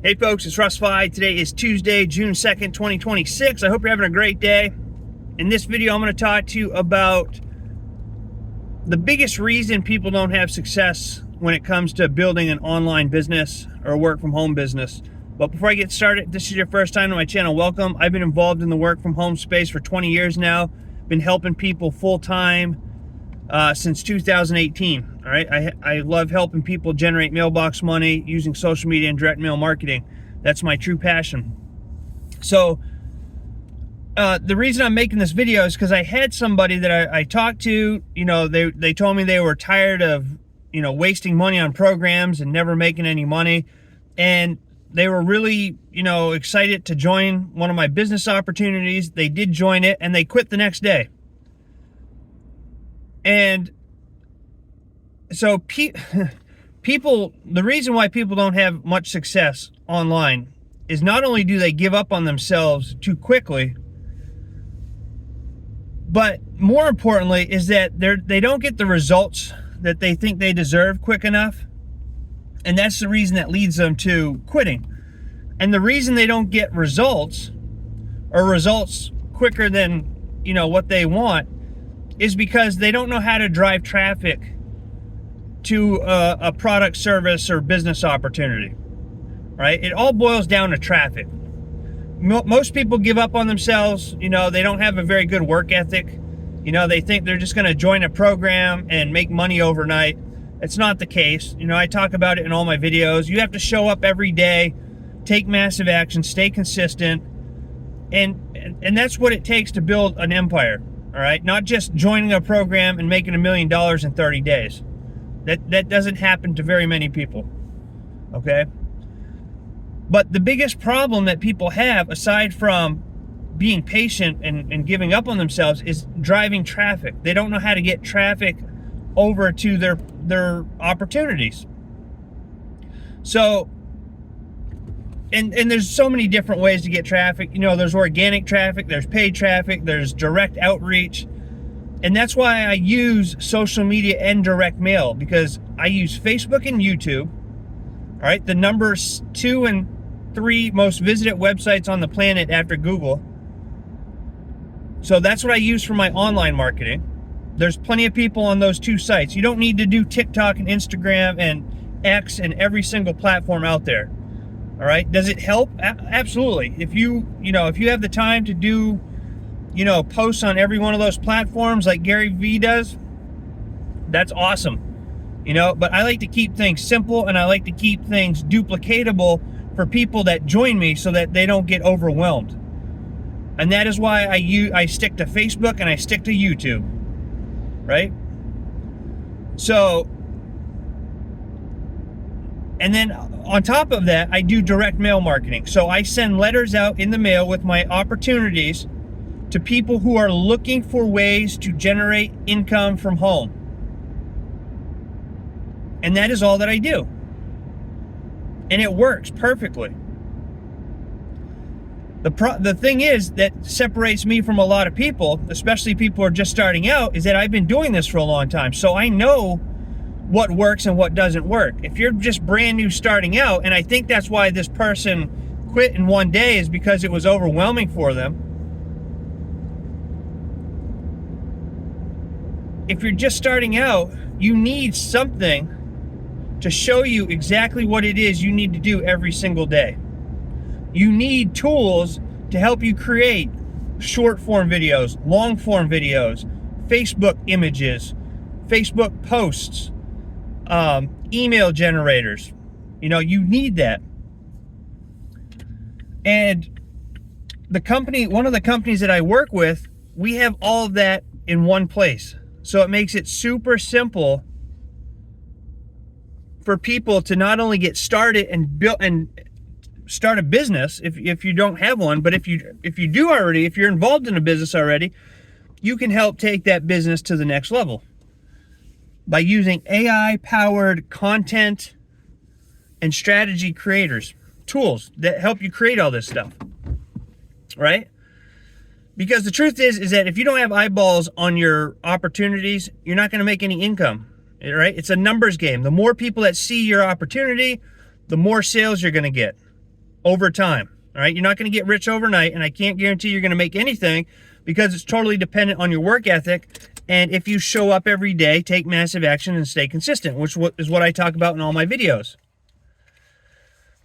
Hey folks, it's Russ. Today is Tuesday, June 2nd, 2026. I hope you're having a great day. In this video, I'm going to talk to you about the biggest reason people don't have success when it comes to building an online business or a work from home business. But before I get started, if this is your first time to my channel, welcome. I've been involved in the work from home space for 20 years now. Been helping people full time since 2018. All right, I love helping people generate mailbox money using social media and direct mail marketing. That's my true passion. So the reason I'm making this video is because I had somebody that I talked to. You know, they told me they were tired of wasting money on programs and never making any money, and they were really excited to join one of my business opportunities. They did join it, and they quit the next day. And so people, the reason why people don't have much success online is not only do they give up on themselves too quickly, but more importantly is that they don't get the results that they think they deserve quick enough. And that's the reason that leads them to quitting. And the reason they don't get results, or results quicker than what they want, is because they don't know how to drive traffic to a product, service, or business opportunity, right? It all boils down to traffic. Most people give up on themselves. They don't have a very good work ethic. They think they're just going to join a program and make money overnight. It's not the case. I talk about it in all my videos. You have to show up every day, take massive action, stay consistent, and that's what it takes to build an empire. All right, not just joining a program and making $1 million in 30 days. That doesn't happen to very many people. Okay? But the biggest problem that people have, aside from being patient and giving up on themselves, is driving traffic. They don't know how to get traffic over to their opportunities. So, and there's so many different ways to get traffic. There's organic traffic, there's paid traffic, there's direct outreach. And that's why I use social media and direct mail, because I use Facebook and YouTube. All right, the numbers 2 and 3 most visited websites on the planet after Google. So that's what I use for my online marketing. There's plenty of people on those 2 sites. You don't need to do TikTok and Instagram and X and every single platform out there. All right, does it help? Absolutely. If you have the time to do posts on every one of those platforms like Gary Vee does, that's awesome. But I like to keep things simple, and I like to keep things duplicatable for people that join me so that they don't get overwhelmed. And that is why I stick to Facebook and I stick to YouTube, right? So, and then on top of that, I do direct mail marketing. So I send letters out in the mail with my opportunities to people who are looking for ways to generate income from home. And that is all that I do. And it works perfectly. The thing is that separates me from a lot of people, especially people who are just starting out, is that I've been doing this for a long time. So I know what works and what doesn't work. If you're just brand new starting out, and I think that's why this person quit in one day, is because it was overwhelming for them. If you're just starting out, you need something to show you exactly what it is you need to do every single day. You need tools to help you create short form videos, long form videos, Facebook images, Facebook posts, email generators. You need that. And one of the companies that I work with, we have all of that in one place. So it makes it super simple for people to not only get started and build and start a business if you don't have one, but if you do already, if you're involved in a business already, you can help take that business to the next level by using AI-powered content and strategy creators, tools that help you create all this stuff, right? Because the truth is that if you don't have eyeballs on your opportunities, you're not going to make any income, right? It's a numbers game. The more people that see your opportunity, the more sales you're going to get. over time. All right, you're not going to get rich overnight, and I can't guarantee you're going to make anything because it's totally dependent on your work ethic. And if you show up every day, take massive action, and stay consistent, which is what I talk about in all my videos.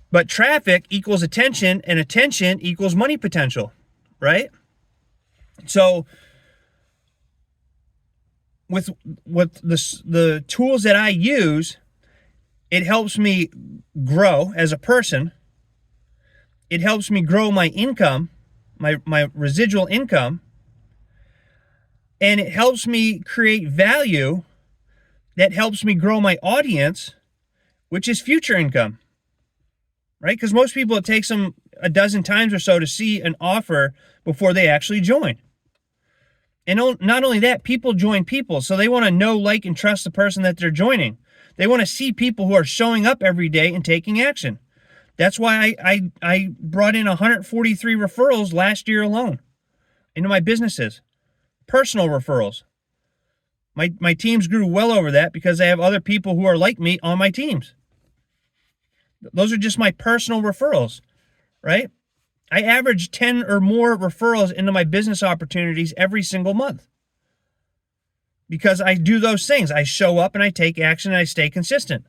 But traffic equals attention, and attention equals money potential, right? So with the tools that I use, it helps me grow as a person. It helps me grow my income, my residual income, and it helps me create value that helps me grow my audience, which is future income, right? Because most people, it takes them a dozen times or so to see an offer before they actually join. And not only that, people join people, so they want to know, like, and trust the person that they're joining. They want to see people who are showing up every day and taking action. That's why I brought in 143 referrals last year alone into my businesses, personal referrals. My teams grew well over that because I have other people who are like me on my teams. Those are just my personal referrals, right? I average 10 or more referrals into my business opportunities every single month because I do those things. I show up and I take action and I stay consistent.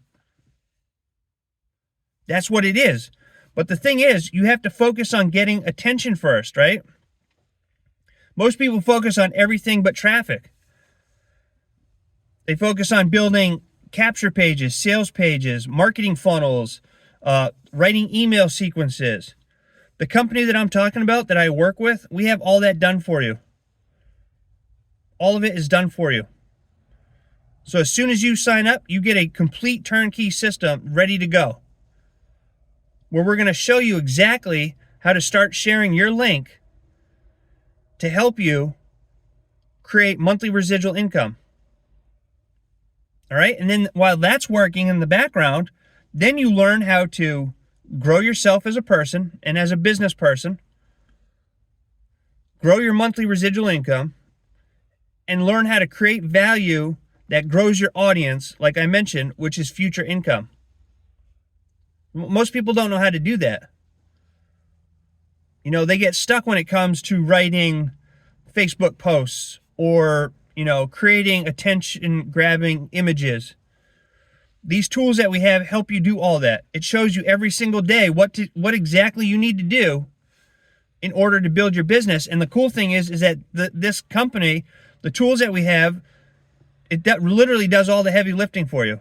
That's what it is. But the thing is, you have to focus on getting attention first, right? Most people focus on everything but traffic. They focus on building capture pages, sales pages, marketing funnels, writing email sequences. The company that I'm talking about that I work with, we have all that done for you. All of it is done for you. So as soon as you sign up, you get a complete turnkey system ready to go, where we're going to show you exactly how to start sharing your link to help you create monthly residual income. All right. And then while that's working in the background, then you learn how to grow yourself as a person and as a business person, grow your monthly residual income, and learn how to create value that grows your audience, like I mentioned, which is future income. Most people don't know how to do that. You know, they get stuck when it comes to writing Facebook posts or, creating attention-grabbing images. These tools that we have help you do all that. It shows you every single day what exactly you need to do in order to build your business. And the cool thing is that this company, the tools that we have, it literally does all the heavy lifting for you.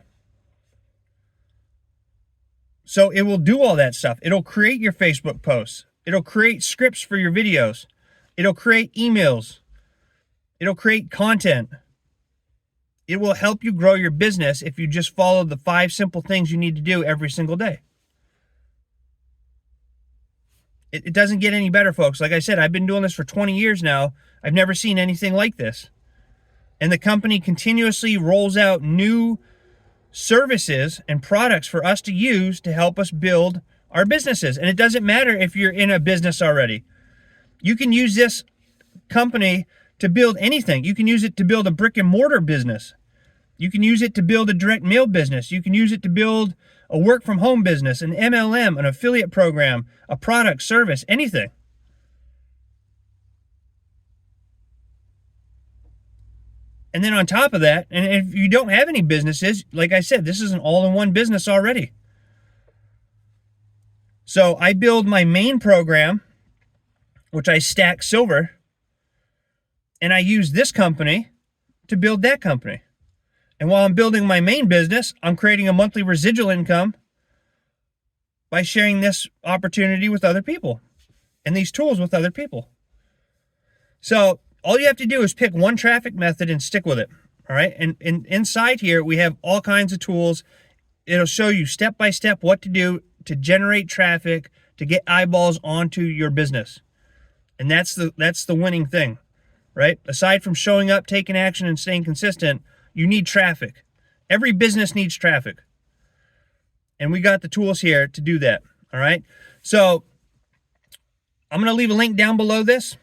So it will do all that stuff. It'll create your Facebook posts. It'll create scripts for your videos. It'll create emails. It'll create content. It will help you grow your business if you just follow the 5 simple things you need to do every single day. It doesn't get any better, folks. Like I said, I've been doing this for 20 years now. I've never seen anything like this. And the company continuously rolls out new services and products for us to use to help us build our businesses. And it doesn't matter if you're in a business already. You can use this company to build anything. You can use it to build a brick and mortar business. You can use it to build a direct mail business. You can use it to build a work from home business, an MLM, an affiliate program, a product, service, anything. And then on top of that, and if you don't have any businesses, like I said, this is an all-in-one business already. So I build my main program, which I stack silver, and I use this company to build that company. And while I'm building my main business, I'm creating a monthly residual income by sharing this opportunity with other people and these tools with other people. So all you have to do is pick one traffic method and stick with it. All right. And inside here, we have all kinds of tools. It'll show you step by step what to do to generate traffic, to get eyeballs onto your business. And that's the winning thing, right? Aside from showing up, taking action, and staying consistent, you need traffic. Every business needs traffic. And we got the tools here to do that. All right. So I'm going to leave a link down below this.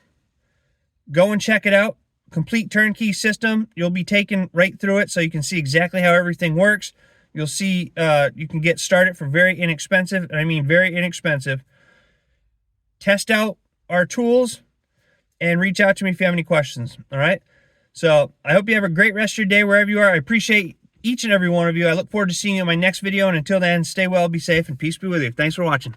Go and check it out. Complete turnkey system. You'll be taken right through it so you can see exactly how everything works. You'll see you can get started for very inexpensive, and I mean very inexpensive. test out our tools, and reach out to me if you have any questions. All right. So I hope you have a great rest of your day wherever you are. I appreciate each and every one of you. I look forward to seeing you in my next video. And until then, stay well, be safe, and peace be with you. Thanks for watching.